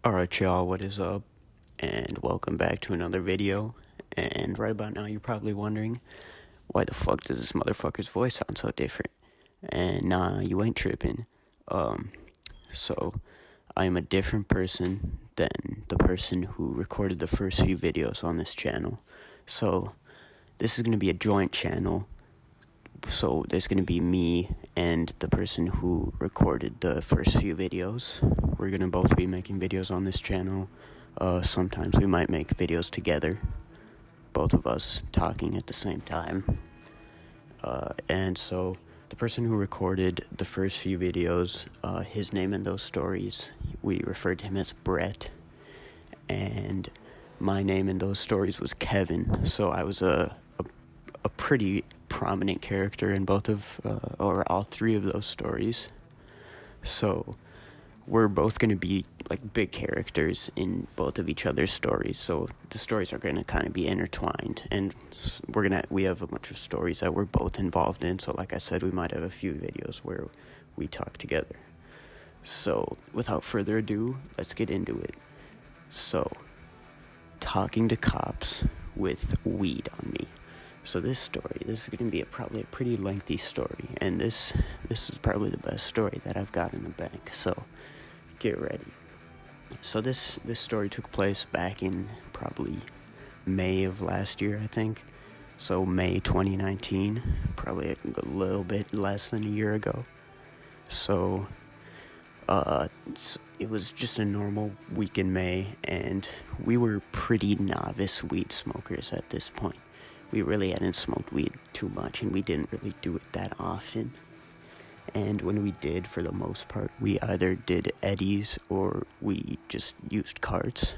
Alright, y'all, what is up? And welcome back to another video. And right about now, you're probably wondering, why the fuck does this motherfucker's voice sound so different? And nah, you ain't tripping. So, I am a different person than the person who recorded the first few videos on this channel. So, this is gonna be a joint channel. So, there's gonna be me and the person who recorded the first few videos. We're gonna both be making videos on this channel. Sometimes we might make videos together, both of us talking at the same time. And so the person who recorded the first few videos, his name in those stories, we referred to him as Brett. And my name in those stories was Kevin. So I was a pretty prominent character in both of, or all three of those stories. So we're both going to be like big characters in both of each other's stories, so the stories are going to kind of be intertwined, and we have a bunch of stories that we're both involved in, so like I said, we might have a few videos where we talk together. So without further ado, let's get into it. So, talking to cops with weed on me. So this is going to be probably a pretty lengthy story, and this is probably the best story that I've got in the bank, so get ready. So this story took place back in probably May of last year, I think. So May 2019, probably a little bit less than a year ago. So it was just a normal week in May, and we were pretty novice weed smokers at this point. We really hadn't smoked weed too much, and we didn't really do it that often. And when we did, for the most part, we either did eddies or we just used carts.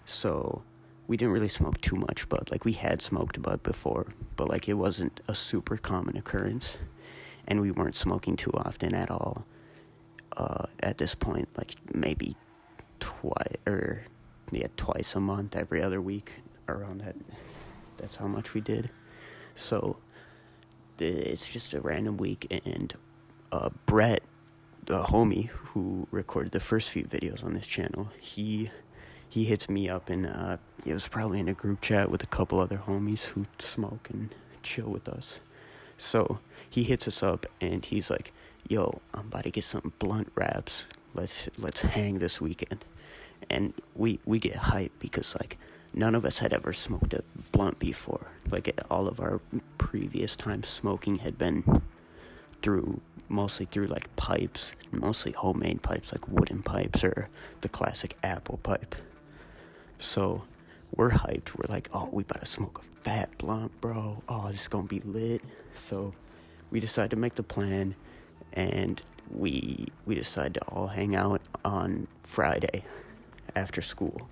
So we didn't really smoke too much bud. Like, we had smoked bud before, but like it wasn't a super common occurrence, and we weren't smoking too often at all. At this point, like maybe twice a month, every other week, around that. That's how much we did. So it's just a random week, and Brett, the homie who recorded the first few videos on this channel, he hits me up, and it was probably in a group chat with a couple other homies who smoke and chill with us. So he hits us up, and he's like, "Yo, I'm about to get some blunt wraps. Let's hang this weekend." And we get hyped because like none of us had ever smoked a blunt before. Like, all of our previous times smoking had been mostly through like pipes, mostly homemade pipes, like wooden pipes or the classic apple pipe. So we're hyped. We're like, "Oh, we better smoke a fat blunt, bro. Oh, this is gonna be lit." So we decided to make the plan, and we decided to all hang out on Friday after school.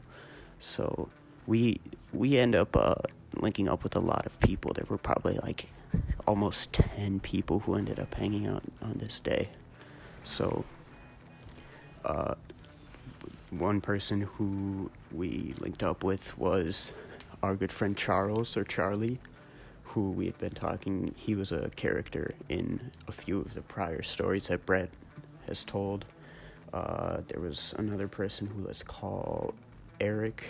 So we end up linking up with a lot of people. There were probably like almost 10 people who ended up hanging out on this day. So one person who we linked up with was our good friend Charles, or Charlie, who we had been talking. He was a character in a few of the prior stories that Brett has told. There was another person who let's call Eric.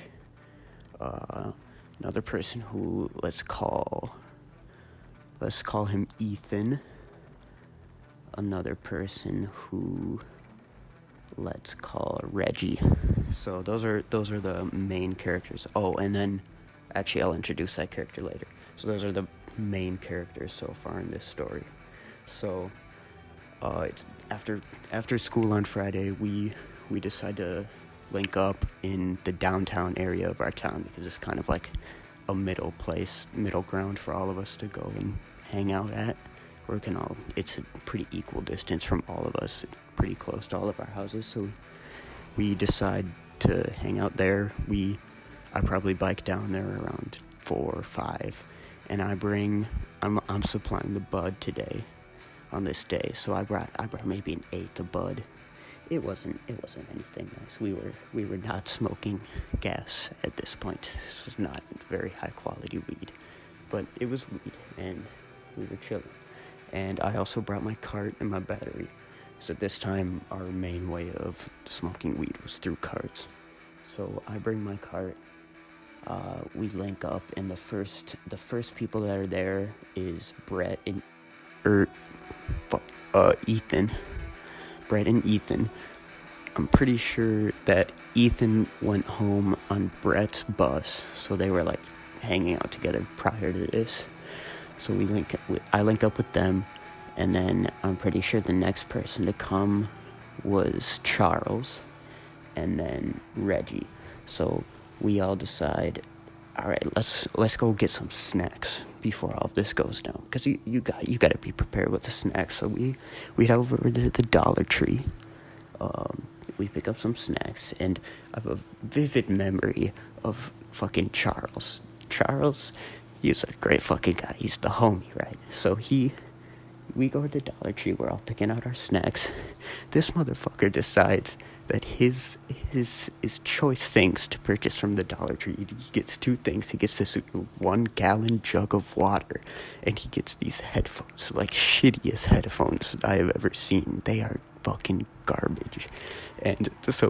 Another person who let's call him Ethan. Another person who let's call Reggie. So those are the main characters. Oh, and then actually I'll introduce that character later. So those are the main characters so far in this story. So it's after school on Friday, we decide to link up in the downtown area of our town, because it's kind of like a middle ground for all of us to go and hang out at. It's a pretty equal distance from all of us, pretty close to all of our houses, so we decide to hang out there. I probably bike down there around 4 or 5, and I'm supplying the bud today, on this day, so I brought maybe an eighth of bud. It wasn't anything nice. We were not smoking gas at this point. This was not very high quality weed, but it was weed, and we were chilling. And I also brought my cart and my battery. So this time, our main way of smoking weed was through carts. So I bring my cart. We link up, and the first people that are there is Brett and Ethan. Brett and Ethan. I'm pretty sure that Ethan went home on Brett's bus, so they were like hanging out together prior to this. So I link up with them, and then I'm pretty sure the next person to come was Charles, and then Reggie. So we all decide, all right, let's go get some snacks before all of this goes down, because you got to be prepared with the snacks. So we head over to the Dollar Tree. We pick up some snacks, and I have a vivid memory of fucking Charles. Charles, he's a great fucking guy. He's the homie, right? So we go to Dollar Tree. We're all picking out our snacks. This motherfucker decides that his choice things to purchase from the Dollar Tree. He gets two things. He gets this 1 gallon jug of water, and he gets these headphones, like shittiest headphones I have ever seen. They are fucking garbage. And so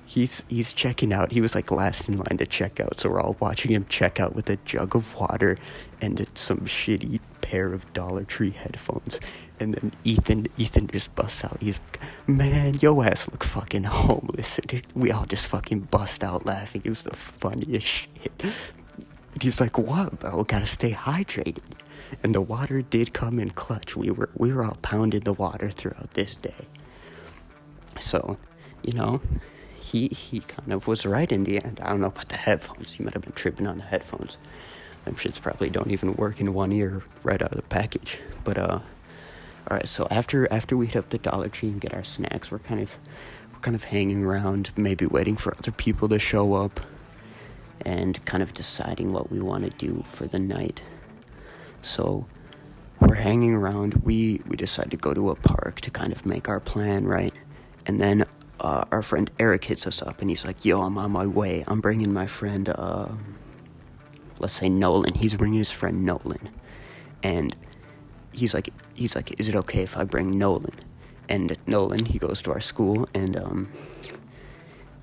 he's checking out. He was like last in line to check out, so we're all watching him check out with a jug of water and some shitty pair of Dollar Tree headphones. And then Ethan just busts out. He's like, man, yo ass look fucking homeless. And we all just fucking bust out laughing. It was the funniest shit. And he's like, what, bro? Gotta stay hydrated. And the water did come in clutch. We were all pounding the water throughout this day. So, you know, he kind of was right in the end. I don't know about the headphones. He might have been tripping on the headphones. Them shits probably don't even work in one ear right out of the package. But all right. So after we hit up the Dollar Tree and get our snacks, we're kind of hanging around, maybe waiting for other people to show up, and kind of deciding what we want to do for the night. So we're hanging around. We decide to go to a park to kind of make our plan, right? And then our friend Eric hits us up, and he's like, yo, I'm on my way. I'm bringing my friend, let's say Nolan. He's bringing his friend Nolan. And he's like, is it okay if I bring Nolan? And Nolan, he goes to our school, and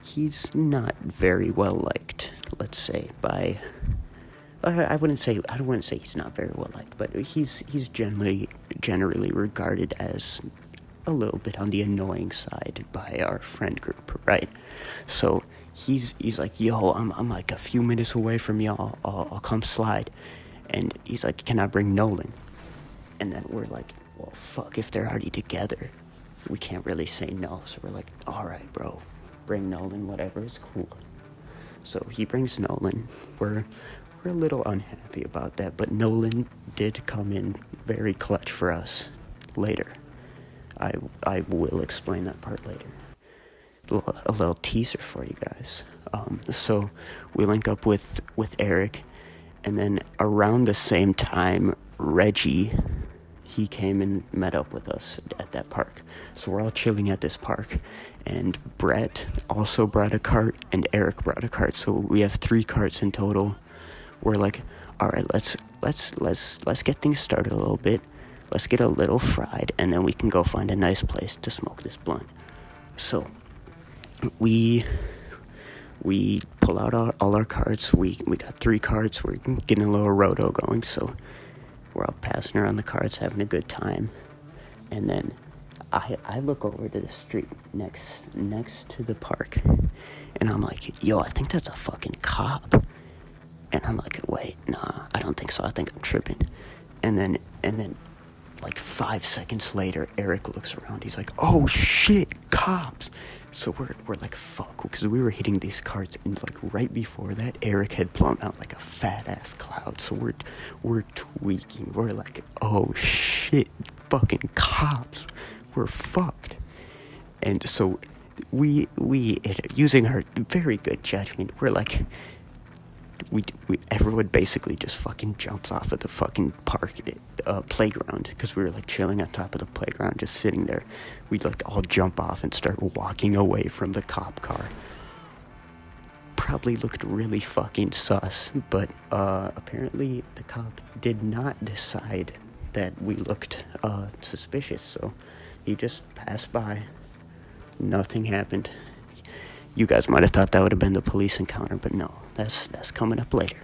he's not very well liked, let's say, by... I wouldn't say he's not very well liked, but he's generally regarded as a little bit on the annoying side by our friend group, right? So he's like, yo, I'm like a few minutes away from y'all. I'll come slide. And he's like, can I bring Nolan? And then we're like, well, fuck, if they're already together, we can't really say no. So we're like, all right, bro, bring Nolan, whatever, it's cool. So he brings Nolan. We're a little unhappy about that, but Nolan did come in very clutch for us later. I will explain that part later. A little teaser for you guys. So we link up with Eric, and then around the same time, Reggie, he came and met up with us at that park. So we're all chilling at this park, and Brett also brought a cart, and Eric brought a cart. So we have 3 carts in total. We're like, all right, let's get things started a little bit. Let's get a little fried, and then we can go find a nice place to smoke this blunt. So we pull out all our carts. We got 3 carts. We're getting a little roto going, so we're all passing around the carts, having a good time. And then I look over to the street next to the park, and I'm like, yo, I think that's a fucking cop. And I'm like, wait, nah, I don't think so. I think I'm tripping. And then like 5 seconds later, Eric looks around. He's like, oh shit, cops. So we're like, fuck, because we were hitting these carts, and like right before that, Eric had blown out like a fat ass cloud. So we're tweaking. We're like, oh shit, fucking cops. We're fucked. And so we using our very good judgment, we're like, everyone basically just fucking jumps off of the fucking park playground, because we were like chilling on top of the playground, just sitting there. We'd like all jump off and start walking away from the cop car. Probably looked really fucking sus, but apparently the cop did not decide that we looked suspicious, so he just passed by. Nothing happened. You guys might have thought that would have been the police encounter, but no, that's coming up later.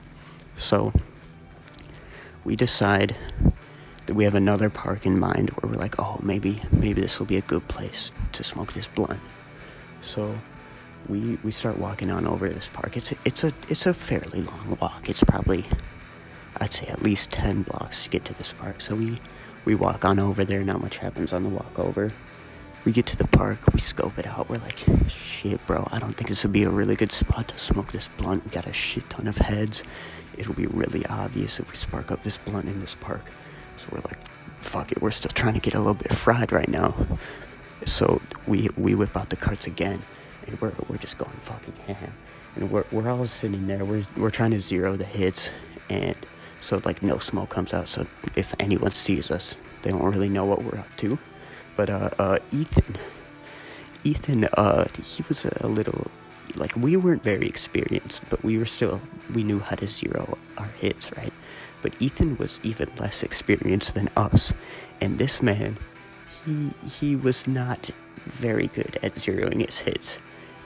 So we decide that we have another park in mind where we're like, oh, maybe this will be a good place to smoke this blunt. So we start walking on over to this park. It's a fairly long walk. It's probably, I'd say, at least 10 blocks to get to this park. So we walk on over there. Not much happens on the walk over. We get to the park, we scope it out, we're like, shit, bro, I don't think this would be a really good spot to smoke this blunt. We got a shit ton of heads. It'll be really obvious if we spark up this blunt in this park. So we're like, fuck it, we're still trying to get a little bit fried right now. So we whip out the carts again, and we're just going fucking ham. And we're all sitting there, we're trying to zero the hits, and so like no smoke comes out, so if anyone sees us, they don't really know what we're up to. But Ethan, he was a little, like, we weren't very experienced, but we knew how to zero our hits, right? But Ethan was even less experienced than us, and this man, he was not very good at zeroing his hits,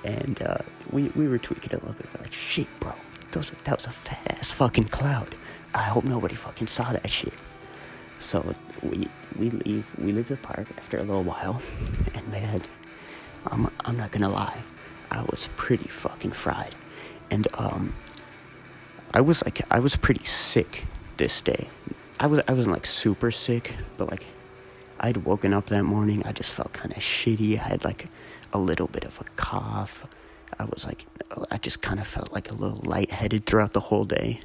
and we were tweaking a little bit. We're like, shit, bro, that was a fat ass fucking cloud. I hope nobody fucking saw that shit. So we leave the park after a little while, and man, I'm not gonna lie, I was pretty fucking fried, and I was pretty sick this day. I wasn't like super sick, but like I'd woken up that morning, I just felt kind of shitty. I had like a little bit of a cough. I just kind of felt like a little lightheaded throughout the whole day,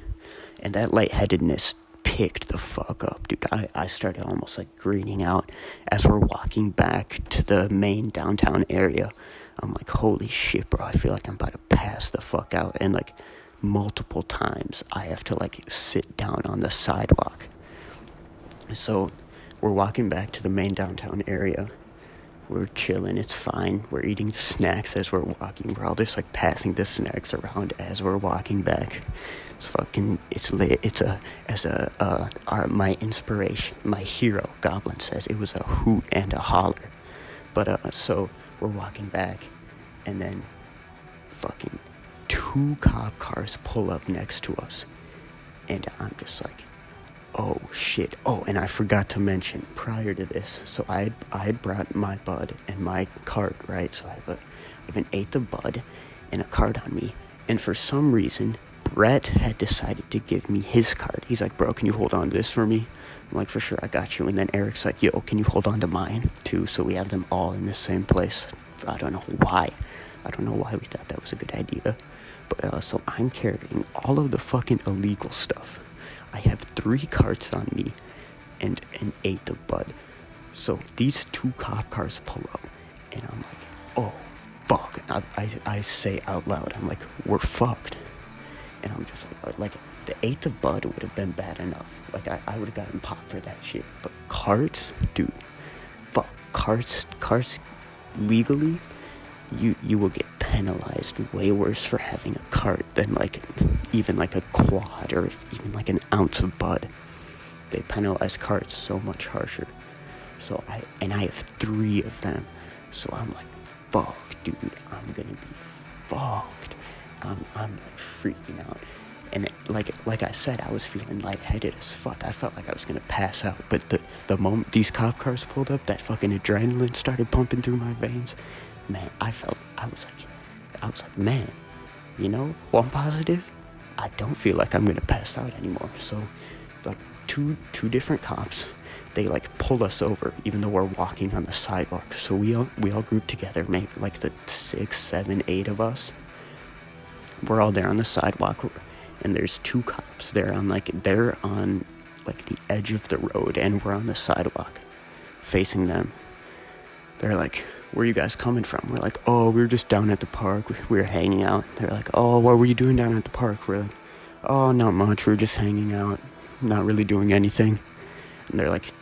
and that lightheadedness picked the fuck up, dude. I started almost like greening out as we're walking back to the main downtown area. I'm like, holy shit, bro, I feel like I'm about to pass the fuck out. And like multiple times I have to like sit down on the sidewalk. So we're walking back to the main downtown area. We're chilling, it's fine. We're eating snacks as we're walking. We're all just like passing the snacks around as we're walking back. It's lit. My inspiration, my hero, Goblin, says it was a hoot and a holler. But so we're walking back, and then fucking 2 cop cars pull up next to us, and I'm just like, oh shit. Oh, and I forgot to mention prior to this, so I had brought my bud and my cart, right? So I have an eighth of bud and a cart on me, and for some reason Brett had decided to give me his cart. He's like, bro, can you hold on to this for me? I'm like, for sure, I got you. And then Eric's like, yo, can you hold on to mine too? So we have them all in the same place. I don't know why we thought that was a good idea. But so I'm carrying all of the fucking illegal stuff. I have 3 carts on me and an eighth of bud. So these 2 cop cars pull up, and I'm like, oh fuck. I say out loud, I'm like, we're fucked. And I'm just like the eighth of bud would have been bad enough. Like I would have gotten popped for that shit. But carts, dude, fuck, carts legally, you will get penalized way worse for having a cart than like even like a quad or even like an ounce of bud. They penalize carts so much harsher. So I have 3 of them. So I'm like, fuck, dude, I'm gonna be fucked. I'm like freaking out. And like I said, I was feeling lightheaded as fuck. I felt like I was gonna pass out. But the moment these cop cars pulled up, that fucking adrenaline started pumping through my veins. Man, I was like, man, you know, one positive, I don't feel like I'm gonna pass out anymore. So like two different cops, they like pull us over even though we're walking on the sidewalk. So we all group together, maybe like the 6, 7, 8 of us. We're all there on the sidewalk, and there's 2 cops. They're on the edge of the road, and we're on the sidewalk facing them. They're like, where are you guys coming from? We're like, oh, we were just down at the park. We were hanging out. They're like, oh, what were you doing down at the park? We're like, oh, not much. We were just hanging out, not really doing anything. And they're like,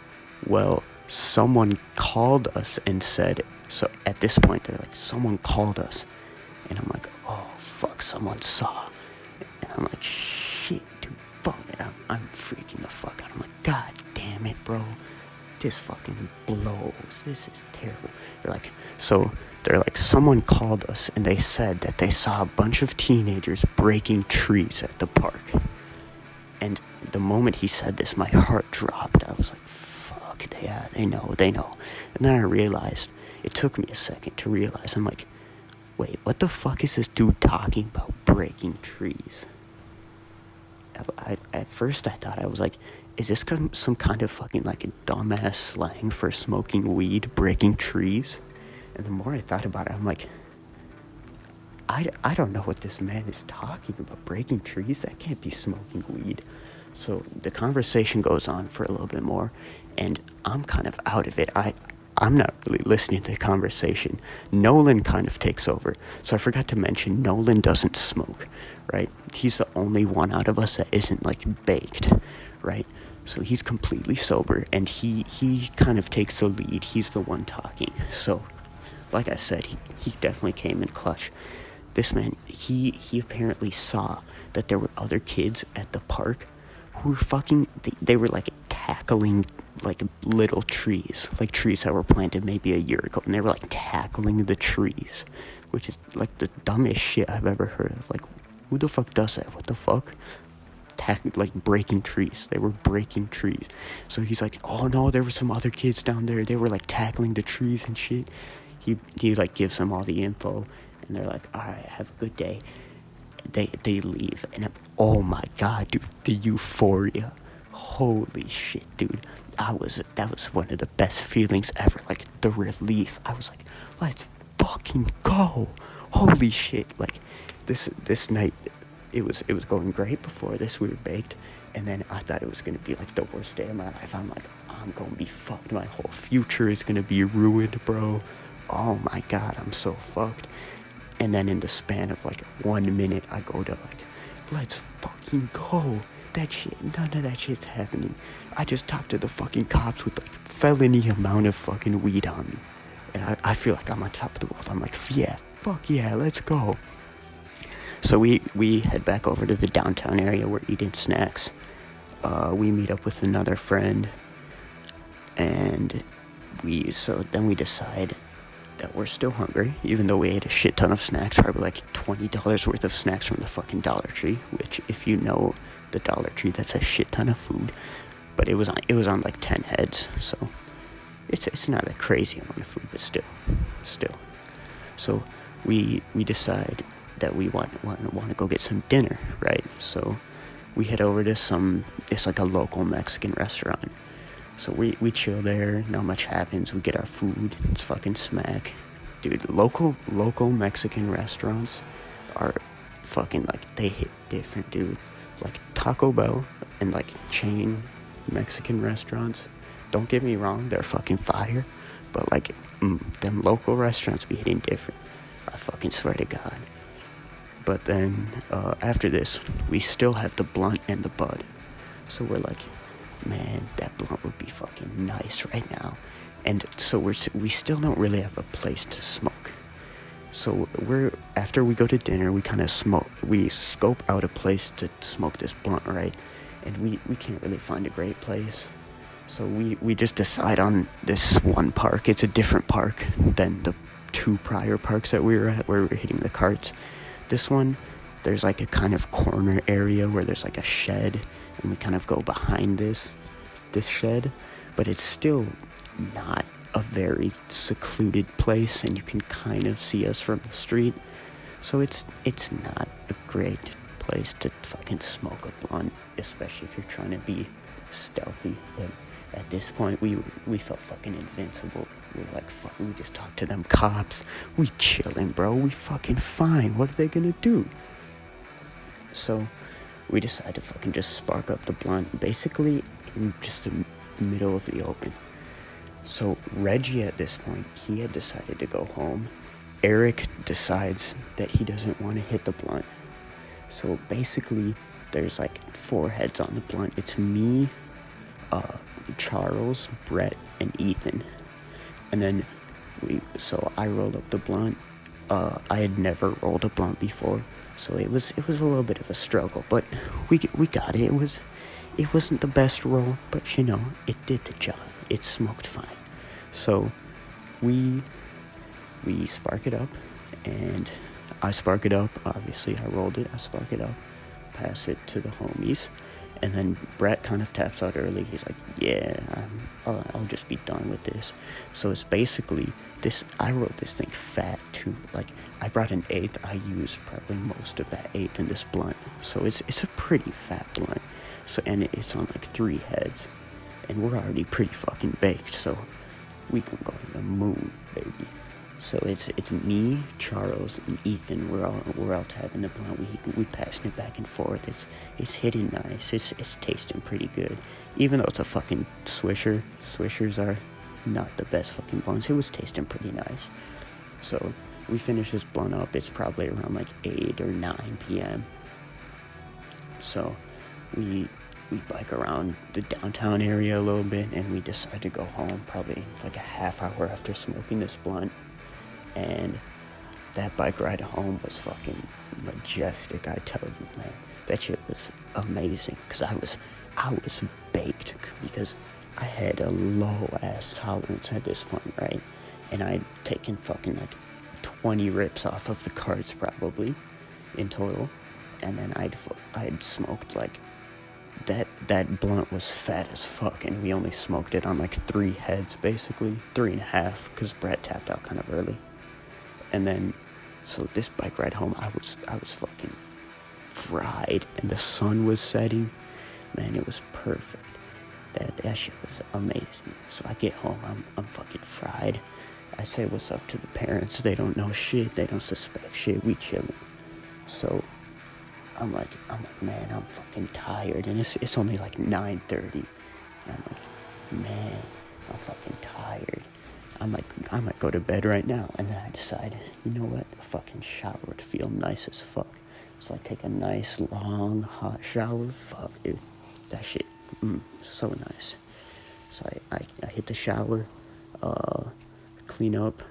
well, someone called us and said, so at this point, they're like, someone called us. And I'm like, oh, fuck, someone saw. And I'm like, shit, dude, fuck it. I'm freaking the fuck out. I'm like, god damn it, bro. this fucking blows. This is terrible. They're like, someone called us and they said that they saw a bunch of teenagers breaking trees at the park. And the moment he said this, my heart dropped. I was like, fuck, yeah, they know. And then I realized, it took me a second to realize, I'm like, wait, what the fuck is this dude talking about breaking trees? At first I thought, I was like, is this some kind of fucking like a dumbass slang for smoking weed, breaking trees? And the more I thought about it, I'm like, I don't know what this man is talking about, breaking trees. That can't be smoking weed. So the conversation goes on for a little bit more, and I'm kind of out of it. I'm not really listening to the conversation. Nolan kind of takes over. So I forgot to mention, Nolan doesn't smoke, right? He's the only one out of us that isn't like baked, right? So he's completely sober, and he kind of takes the lead. He's the one talking. So, like I said, he definitely came in clutch. This man, he apparently saw that there were other kids at the park who were fucking, they were like tackling like little trees, like trees that were planted maybe a year ago, and they were like tackling the trees, which is like the dumbest shit I've ever heard of. Like, who the fuck does that? What the fuck? Like breaking trees. They were breaking trees. So he's like, oh no, there were some other kids down there. They were like tackling the trees and shit. He like gives them all the info, and they're like, all right, have a good day. They leave, and oh my god, dude, the euphoria. Holy shit, dude. That was one of the best feelings ever. Like, the relief. I was like, let's fucking go. Holy shit. Like, this night, it was going great. Before this, we were baked, and then I thought it was gonna be like the worst day of my life. I'm like, I'm gonna be fucked. My whole future is gonna be ruined, bro. Oh my god, I'm so fucked. And then in the span of like 1 minute, I go to like, let's fucking go. That shit, none of that shit's happening. I just talked to the fucking cops with like felony amount of fucking weed on me. And I feel like I'm on top of the world. I'm like, yeah, fuck yeah, let's go. So we head back over to the downtown area. We're eating snacks. We meet up with another friend. And then we decide that we're still hungry, even though we ate a shit ton of snacks, probably like $20 worth of snacks from the fucking Dollar Tree, which, if you know the Dollar Tree, that's a shit ton of food. But it was on like 10 heads, so it's not a crazy amount of food, but still. So we decide that we want to go get some dinner, right? So we head over to it's like a local Mexican restaurant. So we chill there, not much happens, we get our food, it's fucking smack. Dude, local Mexican restaurants are fucking, like, they hit different, dude. Like, Taco Bell and, like, chain Mexican restaurants, don't get me wrong, they're fucking fire, but, like, them local restaurants be hitting different. I fucking swear to God. But then, after this, we still have the blunt and the bud. So we're like, man, that blunt would be fucking nice right now. And so we still don't really have a place to smoke. So after we go to dinner, we scope out a place to smoke this blunt, right? And we can't really find a great place. So we just decide on this one park. It's a different park than the 2 prior parks that we were at, where we were hitting the carts. This one, there's like a kind of corner area where there's like a shed, and we kind of go behind this shed, but it's still not a very secluded place, and you can kind of see us from the street. So it's not a great place to fucking smoke a blunt, especially if you're trying to be stealthy. But at this point, we felt fucking invincible. We were like, fuck, we just talked to them cops. We chilling, bro. We fucking fine. What are they gonna do? So we decided to fucking just spark up the blunt, basically in just the middle of the open. So Reggie, at this point, he had decided to go home. Eric decides that he doesn't want to hit the blunt. So basically, there's like 4 heads on the blunt. It's me, Charles, Brett, and Ethan. And then I rolled up the blunt. I had never rolled a blunt before, so it was a little bit of a struggle, but we got it. It wasn't the best roll, but it did the job. it smoked fine. So we spark it up, and I spark it up. Obviously, I rolled it. I spark it up, pass it to the homies, and then Brett kind of taps out early. He's like, "Yeah, I'll just be done with this." So it's basically this. I rolled this thing fat too. Like, I brought an eighth. I used probably most of that eighth in this blunt. So it's a pretty fat blunt. So, and it's on like 3 heads, and we're already pretty fucking baked. So we can go to the moon, baby. So it's me, Charles, and Ethan. We're all tapping the blunt. We passing it back and forth. It's hitting nice. It's tasting pretty good. Even though it's a fucking Swisher. Swishers are not the best fucking blunts. It was tasting pretty nice. So we finish this blunt up. It's probably around like 8 or 9 p.m. So we bike around the downtown area a little bit, and we decide to go home probably like a half hour after smoking this blunt. And that bike ride home was fucking majestic, I tell you, man. That shit was amazing, because I was baked, because I had a low-ass tolerance at this point, right? And I'd taken fucking like 20 rips off of the carts probably in total. And then I'd smoked like, that blunt was fat as fuck, and we only smoked it on like 3 heads, basically. 3.5, because Brett tapped out kind of early. And then, so this bike ride home, I was fucking fried, and the sun was setting. Man, it was perfect. That shit was amazing. So I get home, I'm fucking fried. I say what's up to the parents. They don't know shit. They don't suspect shit. We chilling. So I'm like, man, I'm fucking tired, and it's only like 9:30. And I'm like, man, I'm fucking tired. I might go to bed right now. And then I decided, you know what? A fucking shower would feel nice as fuck. So I take a nice, long, hot shower. Fuck, dude. That shit, so nice. So I hit the shower, clean up,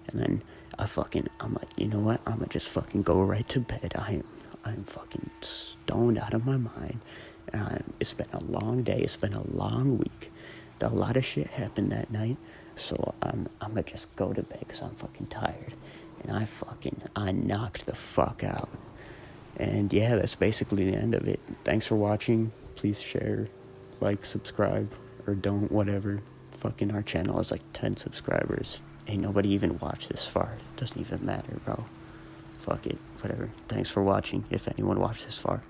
and then I'm like, you know what? I'm gonna just fucking go right to bed. I'm fucking stoned out of my mind. And it's been a long day. It's been a long week. A lot of shit happened that night. So I'm gonna just go to bed because I'm fucking tired. And I knocked the fuck out. And yeah, that's basically the end of it. Thanks for watching. Please share, like, subscribe, or don't, whatever. Fucking our channel is like 10 subscribers. Ain't nobody even watched this far. Doesn't even matter, bro. Fuck it, whatever. Thanks for watching, if anyone watched this far.